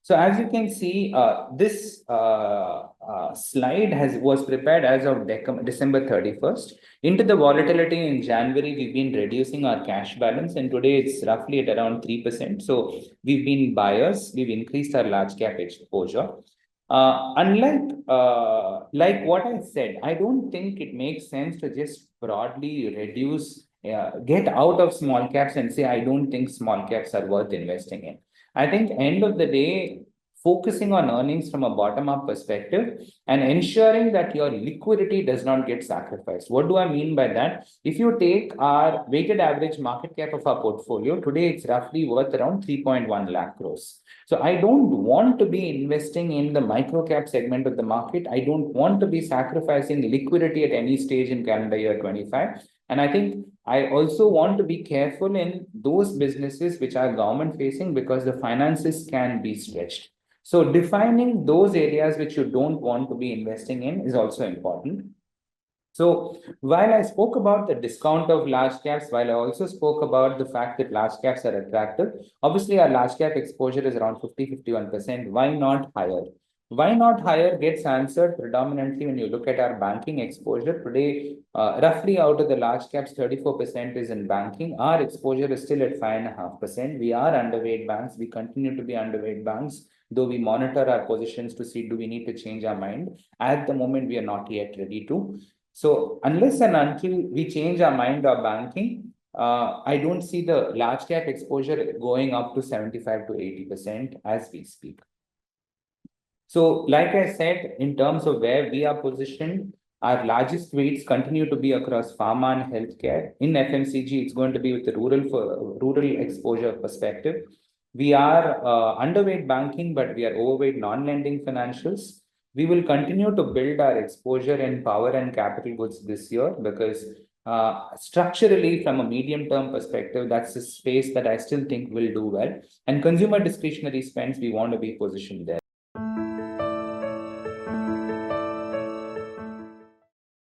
So as you can see, this slide was prepared as of December 31st. Into the volatility in January, we've been reducing our cash balance, and today it's roughly at around 3%. So we've been buyers, we've increased our large cap exposure. Unlike like what I said, I don't think it makes sense to just broadly reduce, get out of small caps and say, I don't think small caps are worth investing in. I think end of the day, focusing on earnings from a bottom-up perspective and ensuring that your liquidity does not get sacrificed. What do I mean by that? If you take our weighted average market cap of our portfolio, today it's roughly worth around 3.1 lakh crores. So I don't want to be investing in the micro cap segment of the market. I don't want to be sacrificing liquidity at any stage in calendar year 25. And I think I also want to be careful in those businesses which are government facing because the finances can be stretched. So defining those areas which you don't want to be investing in is also important. So while I spoke about the discount of large caps, while I also spoke about the fact that large caps are attractive, obviously our large cap exposure is around 50-51%. Why not higher? Why not higher gets answered predominantly when you look at our banking exposure. Today, roughly out of the large caps, 34% is in banking. Our exposure is still at 5.5%. We are underweight banks. We continue to be underweight banks, though we monitor our positions to see do we need to change our mind. At the moment, we are not yet ready to. So unless and until we change our mind of banking, I don't see the large cap exposure going up to 75-80% as we speak. So like I said, in terms of where we are positioned, our largest weights continue to be across pharma and healthcare. In FMCG, it's going to be with the rural exposure perspective. We are underweight banking, but we are overweight non-lending financials. We will continue to build our exposure in power and capital goods this year because structurally, from a medium-term perspective, that's a space that I still think will do well. And consumer discretionary spends, we want to be positioned there.